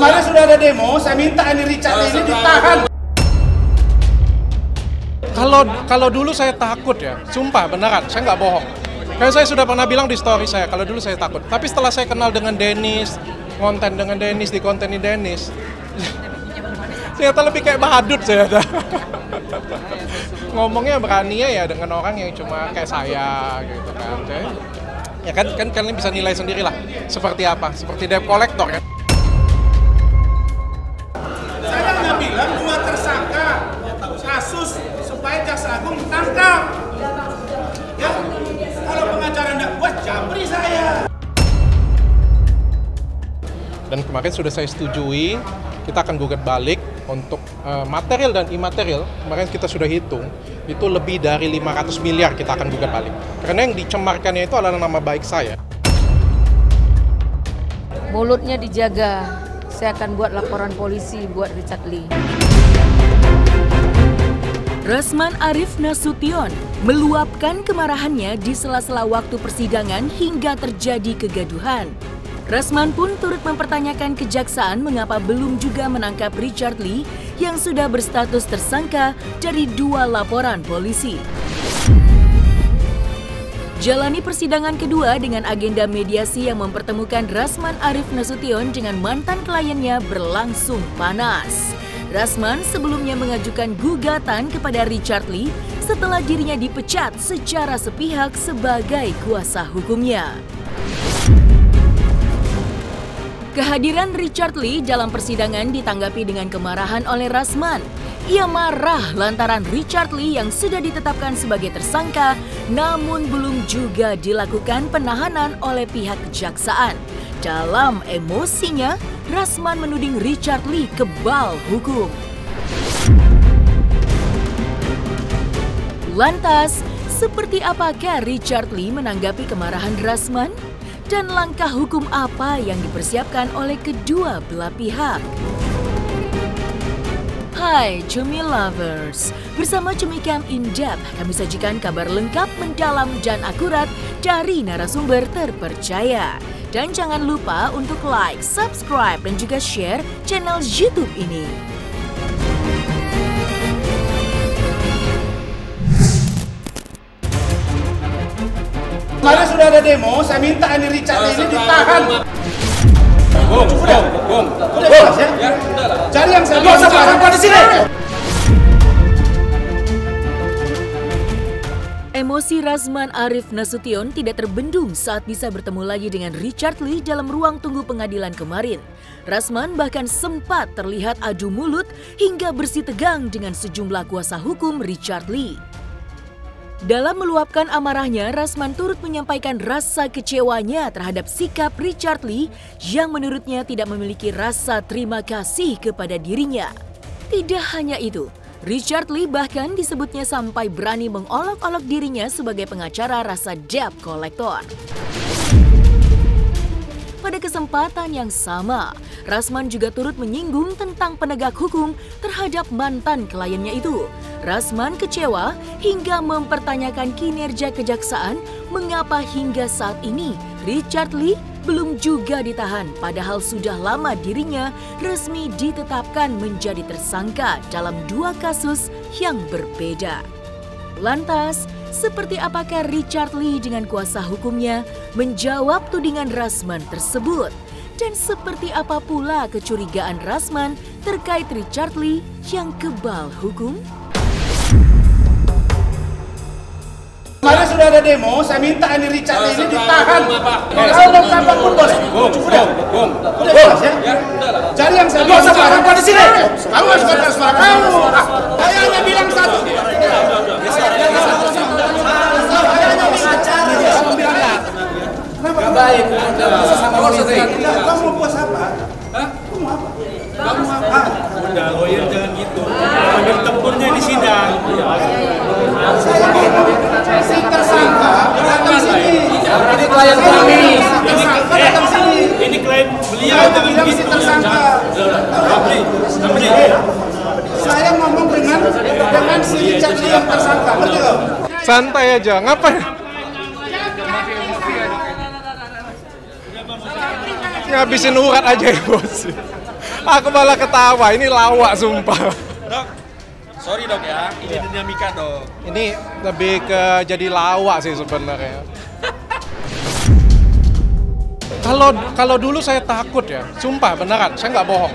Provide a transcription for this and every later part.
Kemarin sudah ada demo, saya minta ini Richard ini ditahan. Kalau dulu saya takut ya, sumpah beneran, saya nggak bohong. Kayak saya sudah pernah bilang di story saya, kalau dulu saya takut. Tapi setelah saya kenal dengan Dennis, konten dengan Dennis, dikontenin Dennis, ternyata lebih kayak badut saya. Ngomongnya berani ya dengan orang yang cuma kayak saya gitu kan. Ya kan kalian bisa nilai sendiri lah seperti apa, seperti debt collector kan. Saya nggak bilang dua tersangka kasus supaya Jaksa Agung ditangkap. Ya, kalau pengacara nggak buat jabri saya. Dan kemarin sudah saya setujui, kita akan gugat balik untuk material dan imaterial. Kemarin kita sudah hitung, itu lebih dari 500 miliar kita akan gugat balik. Karena yang dicemarkannya itu adalah nama baik saya. Mulutnya dijaga, saya akan buat laporan polisi buat Richard Lee. Rasman Arif Nasution meluapkan kemarahannya di sela-sela waktu persidangan hingga terjadi kegaduhan. Rasman pun turut mempertanyakan kejaksaan mengapa belum juga menangkap Richard Lee yang sudah berstatus tersangka dari 2 laporan polisi. Jalani persidangan kedua dengan agenda mediasi yang mempertemukan Rasman Arif Nasution dengan mantan kliennya berlangsung panas. Rasman sebelumnya mengajukan gugatan kepada Richard Lee setelah dirinya dipecat secara sepihak sebagai kuasa hukumnya. Kehadiran Richard Lee dalam persidangan ditanggapi dengan kemarahan oleh Rasman. Ia marah lantaran Richard Lee yang sudah ditetapkan sebagai tersangka namun belum juga dilakukan penahanan oleh pihak kejaksaan. Dalam emosinya, Rasman menuding Richard Lee kebal hukum. Lantas, seperti apakah Richard Lee menanggapi kemarahan Rasman? Dan langkah hukum apa yang dipersiapkan oleh kedua belah pihak? Hai Cumi Lovers, bersama Cumi Cam In Depth kami sajikan kabar lengkap, mendalam dan akurat dari narasumber terpercaya. Dan jangan lupa untuk like, subscribe dan juga share channel YouTube ini. Kemarin sudah ada demo, saya minta ini Richard ini ditahan. Udah jelas ya. Cari yang saya bilang sekarang pada sini. Emosi Rasman Arif Nasution tidak terbendung saat bisa bertemu lagi dengan Richard Lee dalam ruang tunggu pengadilan kemarin. Rasman bahkan sempat terlihat adu mulut hingga bersih tegang dengan sejumlah kuasa hukum Richard Lee. Dalam meluapkan amarahnya, Rasman turut menyampaikan rasa kecewanya terhadap sikap Richard Lee yang menurutnya tidak memiliki rasa terima kasih kepada dirinya. Tidak hanya itu, Richard Lee bahkan disebutnya sampai berani mengolok-olok dirinya sebagai pengacara rasa debt collector. Pada kesempatan yang sama, Rasman juga turut menyinggung tentang penegak hukum terhadap mantan kliennya itu. Rasman kecewa hingga mempertanyakan kinerja kejaksaan mengapa hingga saat ini Richard Lee belum juga ditahan padahal sudah lama dirinya resmi ditetapkan menjadi tersangka dalam 2 kasus yang berbeda. Lantas, seperti apakah Richard Lee dengan kuasa hukumnya menjawab tudingan Rasman tersebut? Dan seperti apa pula kecurigaan Rasman terkait Richard Lee yang kebal hukum? Kemarin sudah ada demo, saya minta ini Richard ini ditahan. Kalau mau sampai pun bos. Udah jelas ya. Cari yang saya bilang sekarang pada sini. Kamu harus kata suara kamu. Saya hanya bilang satu. Gak baik. Kamu mau puas apa? Kamu mau apa? Kamu apa? Udah, lawyer jangan gitu. Ambil tempurnya di sidang. Si tersangka datang sini. Ini klien kami. Tersangka datang sini. Ini klien beliau Saya jangan bilang si gitu. tersangka. Saya ngomong dengan si Richard Lee yang tersangka, betul? Santai aja, ngapain? Ngabisin urat aja ya bos. Aku malah ketawa, ini lawak sumpah. Dok, sorry dok ya, ini dinamika dok. Ini lebih ke jadi lawak sih sebenarnya. Kalau dulu saya takut ya, sumpah beneran, saya nggak bohong.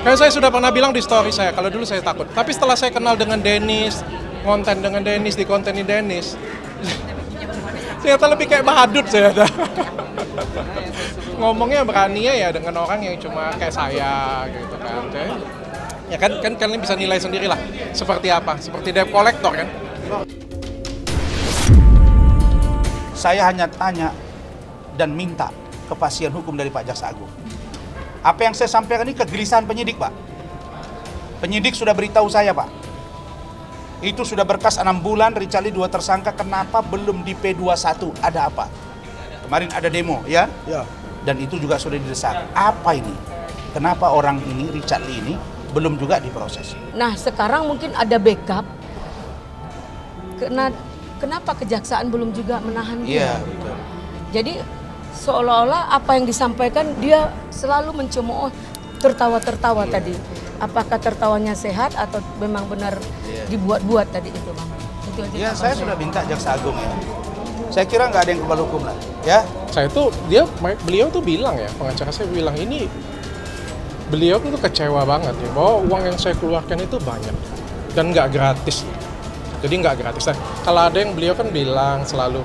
Kayak saya sudah pernah bilang di story saya, kalau dulu saya takut. Tapi setelah saya kenal dengan Dennis, konten dengan Dennis, di kontenin Dennis, ternyata lebih kayak badut saya. Ngomongnya beraninya ya dengan orang yang cuma kayak saya gitu kan. Ya kan kalian bisa nilai sendiri lah seperti apa, seperti debt collector kan. Saya hanya tanya dan minta kepastian hukum dari Pak Jaksa Agung. Apa yang saya sampaikan ini kegelisahan penyidik, Pak. Penyidik sudah beritahu saya, Pak. Itu sudah berkas 6 bulan, Richard Lee 2 tersangka, kenapa belum di P21? Ada apa? Kemarin ada demo, ya? Ya. Dan itu juga sudah didesak. Apa ini? Kenapa orang ini, Richard Lee ini, belum juga diproses? Nah, sekarang mungkin ada backup. Kenapa kejaksaan belum juga menahan dia? Iya, betul. Jadi seolah-olah apa yang disampaikan dia selalu mencemooh, tertawa-tertawa tadi. Apakah tertawanya sehat atau memang benar dibuat-buat tadi itu, Bang? Itu aja. Ya, saya sudah minta Jaksa Agung ya. Saya kira nggak ada yang kebal hukum lah, ya. Beliau tuh bilang ya, pengacara saya bilang ini, beliau tuh kecewa banget ya, bahwa uang yang saya keluarkan itu banyak dan nggak gratis. Jadi nggak gratis. Nah, kalau ada yang beliau kan bilang selalu,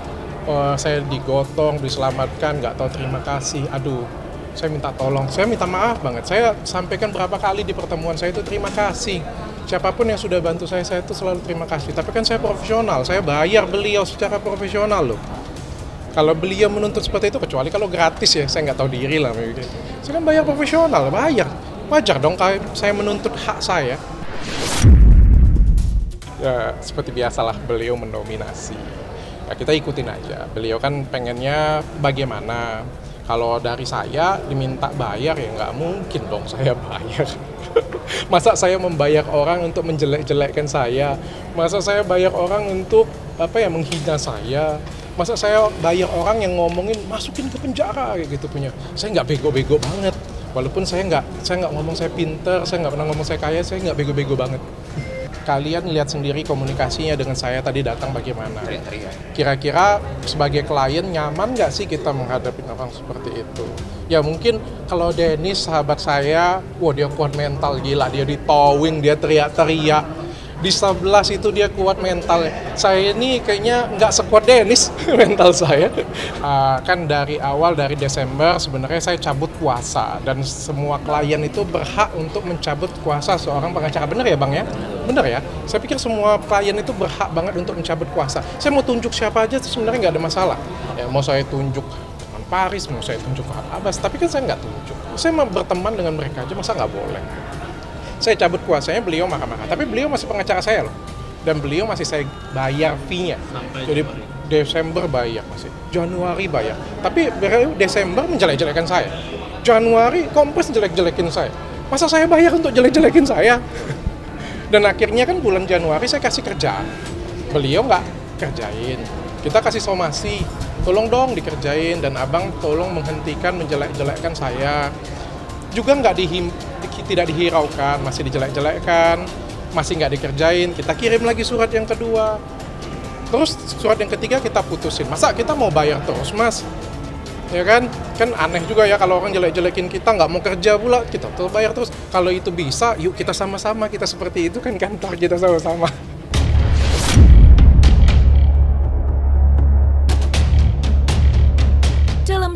saya digotong, diselamatkan, nggak tahu terima kasih. Aduh, saya minta tolong, saya minta maaf banget. Saya sampaikan berapa kali di pertemuan saya itu terima kasih. Siapapun yang sudah bantu saya itu selalu terima kasih. Tapi kan saya profesional, saya bayar beliau secara profesional loh. Kalau beliau menuntut seperti itu, kecuali kalau gratis ya, saya nggak tahu diri lah. Saya kan bayar profesional, bayar. Wajar dong kalau saya menuntut hak saya. Ya, seperti biasalah beliau mendominasi. Ya, kita ikutin aja. Beliau kan pengennya bagaimana. Kalau dari saya diminta bayar ya nggak mungkin dong saya bayar. Masa saya membayar orang untuk menjelek-jelekkan saya? Masa saya bayar orang untuk menghina saya? Masa saya bayar orang yang ngomongin masukin ke penjara kayak gitu punya? Saya nggak bego-bego banget. Walaupun saya nggak ngomong saya pinter, saya nggak pernah ngomong saya kaya, saya nggak bego-bego banget. Kalian lihat sendiri komunikasinya dengan saya tadi datang bagaimana. Kira-kira sebagai klien nyaman nggak sih kita menghadapi orang seperti itu? Ya mungkin kalau Dennis sahabat saya, wah dia kuat mental gila, dia di towing, dia teriak-teriak. Di 11 itu dia kuat mental. Saya ini kayaknya nggak sekuat Dennis mental saya. Kan dari awal, dari Desember sebenarnya saya cabut kuasa. Dan semua klien itu berhak untuk mencabut kuasa seorang pengacara. Benar ya Bang ya? Benar ya? Saya pikir semua klien itu berhak banget untuk mencabut kuasa. Saya mau tunjuk siapa aja sebenarnya nggak ada masalah. Ya, mau saya tunjuk teman Paris, mau saya tunjuk Farhad Abbas. Tapi kan saya nggak tunjuk. Saya mau berteman dengan mereka aja, masa nggak boleh? Saya cabut kuasanya, beliau marah-marah. Tapi beliau masih pengacara saya loh. Dan beliau masih saya bayar fee-nya. Jadi Desember bayar masih. Januari bayar. Tapi Desember menjelek-jelekan saya. Januari Kompes jelek-jelekin saya. Masa saya bayar untuk jelek-jelekin saya? Dan akhirnya kan bulan Januari saya kasih kerjaan. Beliau nggak kerjain. Kita kasih somasi. Tolong dong dikerjain. Dan abang tolong menghentikan menjelek-jelekkan saya. Juga tidak dihiraukan, masih dijelek-jelekkan, masih nggak dikerjain, kita kirim lagi surat yang kedua. Terus surat yang ketiga kita putusin. Masa kita mau bayar terus, Mas? Ya kan? Kan aneh juga ya kalau orang jelek-jelekin kita, nggak mau kerja pula, kita terus bayar terus. Kalau itu bisa, yuk kita sama-sama, kita seperti itu kan kantor kita sama-sama.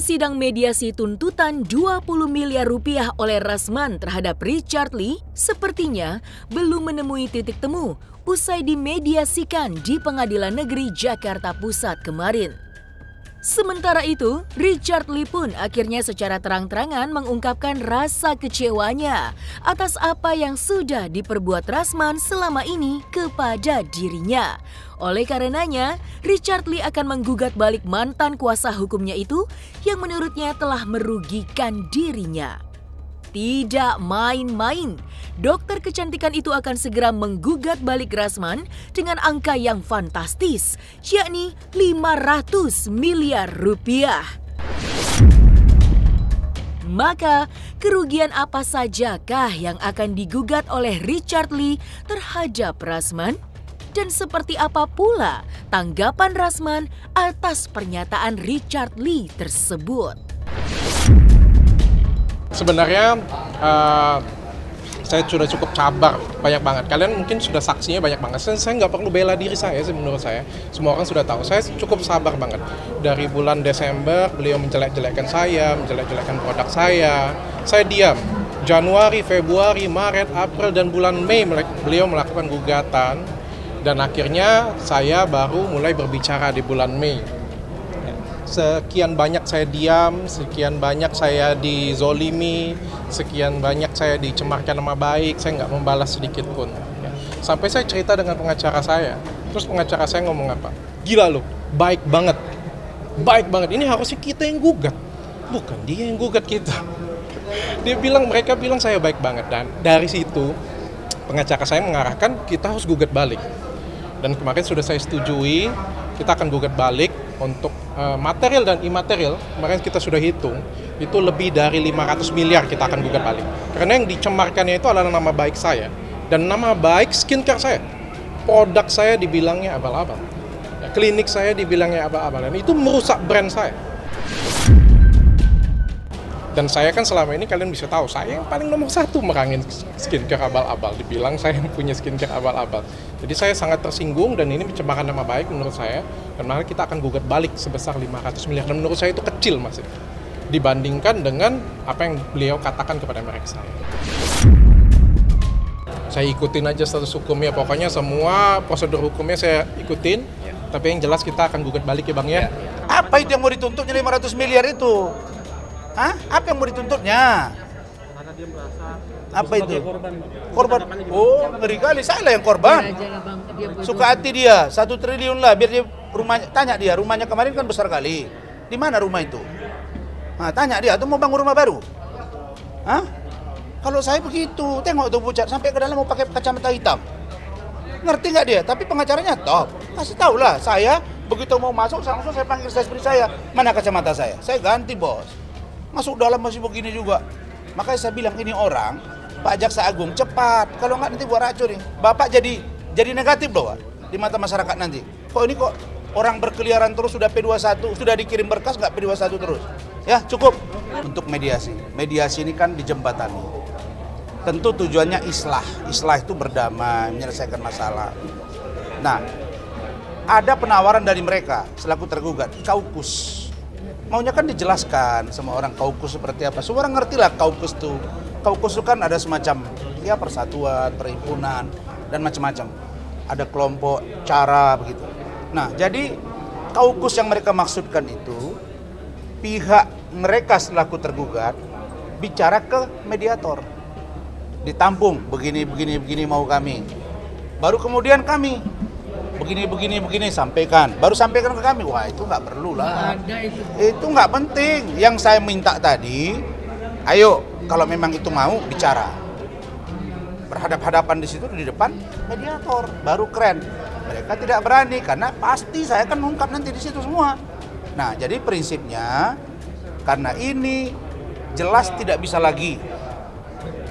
Sidang mediasi tuntutan 20 miliar rupiah oleh Rasman terhadap Richard Lee sepertinya belum menemui titik temu usai dimediasikan di Pengadilan Negeri Jakarta Pusat kemarin. Sementara itu, Richard Lee pun akhirnya secara terang-terangan mengungkapkan rasa kecewanya atas apa yang sudah diperbuat Rasman selama ini kepada dirinya. Oleh karenanya, Richard Lee akan menggugat balik mantan kuasa hukumnya itu yang menurutnya telah merugikan dirinya. Tidak main-main, dokter kecantikan itu akan segera menggugat balik Rasman dengan angka yang fantastis, yakni 500 miliar rupiah. Maka, kerugian apa sajakah yang akan digugat oleh Richard Lee terhadap Rasman? Dan seperti apa pula tanggapan Rasman atas pernyataan Richard Lee tersebut? Sebenarnya saya sudah cukup sabar, banyak banget. Kalian mungkin sudah saksinya banyak banget. Saya nggak perlu bela diri saya sih, menurut saya. Semua orang sudah tahu. Saya cukup sabar banget. Dari bulan Desember, beliau menjelek-jelekkan saya, menjelek-jelekkan produk saya. Saya diam. Januari, Februari, Maret, April, dan bulan Mei beliau melakukan gugatan. Dan akhirnya saya baru mulai berbicara di bulan Mei. Sekian banyak saya diam, sekian banyak saya dizolimi, sekian banyak saya dicemarkan nama baik, saya nggak membalas sedikit pun. Sampai saya cerita dengan pengacara saya, terus pengacara saya ngomong apa? Gila lu, baik banget, ini harusnya kita yang gugat, bukan dia yang gugat kita. Mereka bilang saya baik banget, dan dari situ pengacara saya mengarahkan kita harus gugat balik. Dan kemarin sudah saya setujui, kita akan gugat balik untuk material dan imaterial. Kemarin kita sudah hitung, itu lebih dari 500 miliar kita akan gugat balik. Karena yang dicemarkannya itu adalah nama baik saya. Dan nama baik skincare saya. Produk saya dibilangnya abal-abal. Klinik saya dibilangnya abal-abal. Dan itu merusak brand saya. Dan saya kan selama ini kalian bisa tahu, saya yang paling nomor 1 merangin skincare abal-abal. Dibilang saya yang punya skincare abal-abal. Jadi saya sangat tersinggung dan ini pencemaran nama baik menurut saya. Dan mari kita akan gugat balik sebesar 500 miliar. Dan menurut saya itu kecil masih. Dibandingkan dengan apa yang beliau katakan kepada merek saya. Saya ikutin aja status hukumnya. Pokoknya semua prosedur hukumnya saya ikutin. Tapi yang jelas kita akan gugat balik ya Bang ya. Apa itu yang mau dituntutnya 500 miliar itu? Hah? Apa yang mau dituntutnya? Karena dia merasa apa itu? Korban. Oh, ngeri kali. Saya lah yang korban. Suka hati dia, 1 triliun lah. Biar dia rumahnya, tanya dia, rumahnya kemarin kan besar kali. Di mana rumah itu? Nah, tanya dia, tuh mau bangun rumah baru? Hah? Kalau saya begitu, tengok tuh pucat sampai ke dalam mau pakai kacamata hitam. Ngerti nggak dia? Tapi pengacaranya top. Kasih tahu lah, saya begitu mau masuk langsung saya panggil istri saya. Mana kacamata saya? Saya ganti bos. Masuk dalam masih begini juga. Makanya saya bilang ini orang, Pak Jaksa Agung cepat. Kalau nggak nanti buat racun nih. Bapak jadi negatif loh di mata masyarakat nanti. Kok ini kok orang berkeliaran terus sudah P21, sudah dikirim berkas nggak P21 terus. Ya cukup untuk mediasi. Mediasi ini kan dijembatani. Tentu tujuannya islah. Islah itu berdamai, menyelesaikan masalah. Nah, ada penawaran dari mereka selaku tergugat, kaukus. Maunya kan dijelaskan sama orang kaukus seperti apa. Semua orang ngerti lah kaukus itu. Kaukus itu kan ada semacam ya persatuan, perhimpunan, dan macam-macam. Ada kelompok, cara begitu. Nah, jadi kaukus yang mereka maksudkan itu, pihak mereka selaku tergugat bicara ke mediator. Ditampung, begini mau kami. Baru kemudian kami begini sampaikan, baru sampaikan ke kami. Wah itu nggak perlu lah, itu nggak penting. Yang saya minta tadi, ayo kalau memang itu mau bicara berhadap-hadapan di situ di depan mediator, baru keren. Mereka tidak berani karena pasti saya akan mengungkap nanti di situ semua. Nah jadi prinsipnya karena ini jelas tidak bisa lagi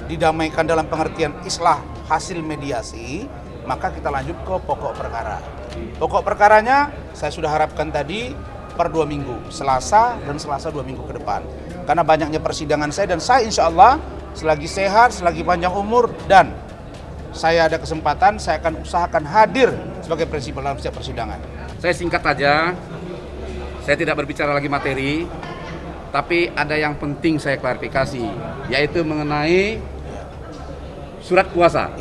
didamaikan dalam pengertian islah hasil mediasi, maka kita lanjut ke pokok perkara. Pokok perkaranya saya sudah harapkan tadi per 2 minggu, Selasa dan Selasa 2 minggu ke depan. Karena banyaknya persidangan saya dan saya insya Allah selagi sehat, selagi panjang umur dan saya ada kesempatan, saya akan usahakan hadir sebagai prinsipal dalam setiap persidangan. Saya singkat saja, saya tidak berbicara lagi materi, tapi ada yang penting saya klarifikasi, yaitu mengenai surat kuasa.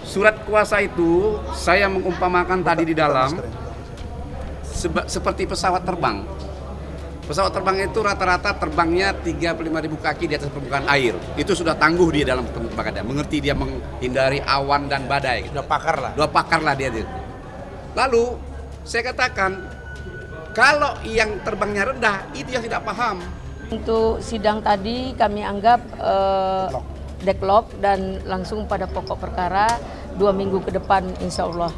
Surat kuasa itu saya mengumpamakan tadi di dalam seperti pesawat terbang. Pesawat terbang itu rata-rata terbangnya 35.000 kaki di atas permukaan air. Itu sudah tangguh dia dalam penerbangannya. Mengerti dia menghindari awan dan badai. Sudah pakar lah. Sudah pakar lah dia. Lalu saya katakan kalau yang terbangnya rendah itu yang tidak paham. Untuk sidang tadi kami anggap deadlock dan langsung pada pokok perkara 2 minggu ke depan insya Allah.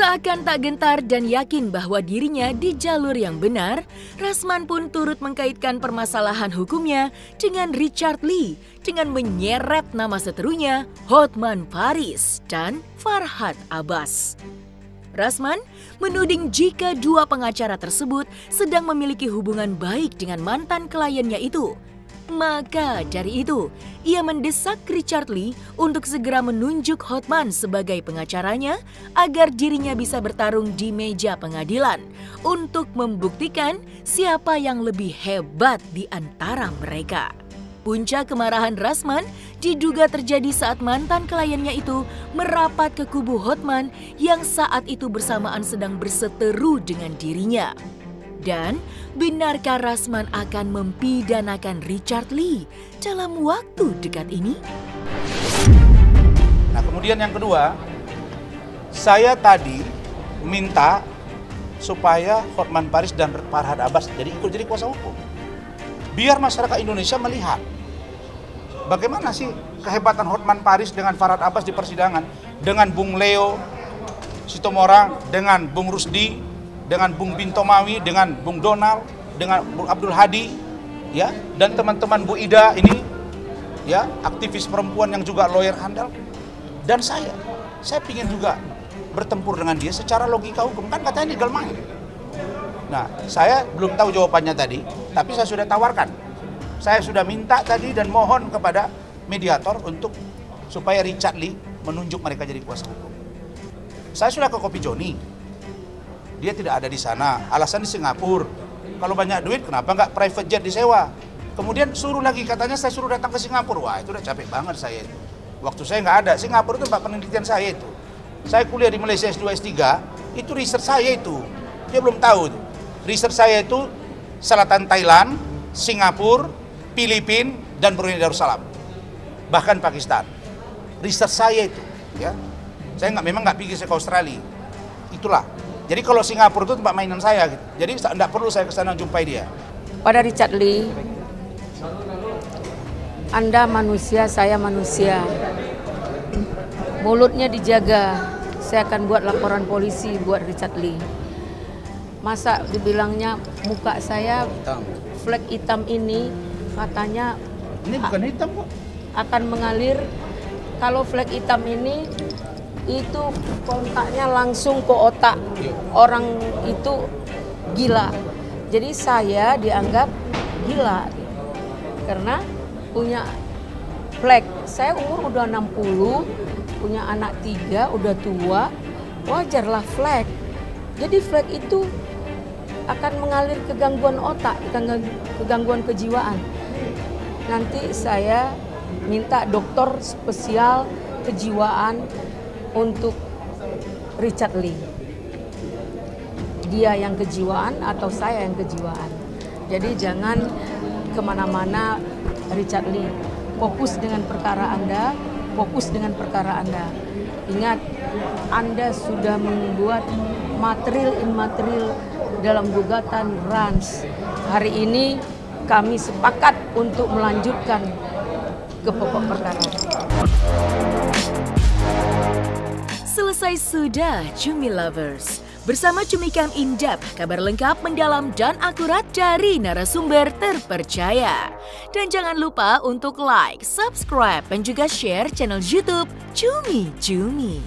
Seakan tak gentar dan yakin bahwa dirinya di jalur yang benar, Rasman pun turut mengkaitkan permasalahan hukumnya dengan Richard Lee dengan menyeret nama seterunya Hotman Paris dan Farhad Abbas. Rasman menuding jika dua pengacara tersebut sedang memiliki hubungan baik dengan mantan kliennya itu. Maka dari itu, ia mendesak Richard Lee untuk segera menunjuk Hotman sebagai pengacaranya agar dirinya bisa bertarung di meja pengadilan untuk membuktikan siapa yang lebih hebat di antara mereka. Puncak kemarahan Rasman diduga terjadi saat mantan kliennya itu merapat ke kubu Hotman yang saat itu bersamaan sedang berseteru dengan dirinya. Dan benarkah Rasman akan mempidanakan Richard Lee dalam waktu dekat ini? Nah, kemudian yang kedua, saya tadi minta supaya Hotman Paris dan Farhad Abbas ikut jadi kuasa hukum. Biar masyarakat Indonesia melihat bagaimana sih kehebatan Hotman Paris dengan Farhad Abbas di persidangan, dengan Bung Leo Sitomorang, dengan Bung Rusdi, dengan Bung Binto Mawi, dengan Bung Donald, dengan Bung Abdul Hadi, ya, dan teman-teman Bu Ida ini, ya, aktivis perempuan yang juga lawyer handal, dan saya ingin juga bertempur dengan dia secara logika hukum, kan katanya legal main. Nah, saya belum tahu jawabannya tadi, tapi saya sudah tawarkan. Saya sudah minta tadi dan mohon kepada mediator untuk supaya Richard Lee menunjuk mereka jadi kuasa hukum. Saya sudah ke Kopi Joni. Dia tidak ada di sana, alasan di Singapura. Kalau banyak duit, kenapa nggak private jet disewa? Kemudian suruh lagi, katanya saya suruh datang ke Singapura. Wah, itu udah capek banget saya itu. Waktu saya nggak ada, Singapura itu tempat penelitian saya itu. Saya kuliah di Malaysia S2, S3, itu riset saya itu. Dia belum tahu itu. Riset saya itu Selatan Thailand, Singapura, Filipina, dan Brunei Darussalam. Bahkan Pakistan. Riset saya itu, ya. Saya memang nggak pergi ke Australia. Itulah. Jadi kalau Singapura itu tempat mainan saya, gitu. Jadi tidak perlu saya ke sana jumpai dia. Pada Richard Lee, Anda manusia, saya manusia. Mulutnya dijaga. Saya akan buat laporan polisi buat Richard Lee. Masa dibilangnya muka saya flek hitam ini, katanya ini bukan hitam kok. Akan mengalir. Kalau flek hitam ini itu kontaknya langsung ke otak, orang itu gila. Jadi saya dianggap gila karena punya flek. Saya umur udah 60, punya anak 3, udah tua, wajarlah flek. Jadi flek itu akan mengalir ke gangguan otak, ke gangguan kejiwaan. Nanti saya minta dokter spesial kejiwaan untuk Richard Lee. Dia yang kejiwaan atau saya yang kejiwaan. Jadi jangan kemana-mana Richard Lee. Fokus dengan perkara Anda, fokus dengan perkara Anda. Ingat, Anda sudah membuat material dalam gugatan Rans. Hari ini kami sepakat untuk melanjutkan ke pokok perkara. Selesai sudah Cumi Lovers. Bersama Cumikam In-Depth, kabar lengkap, mendalam, dan akurat dari narasumber terpercaya. Dan jangan lupa untuk like, subscribe, dan juga share channel YouTube Cumi Cumi.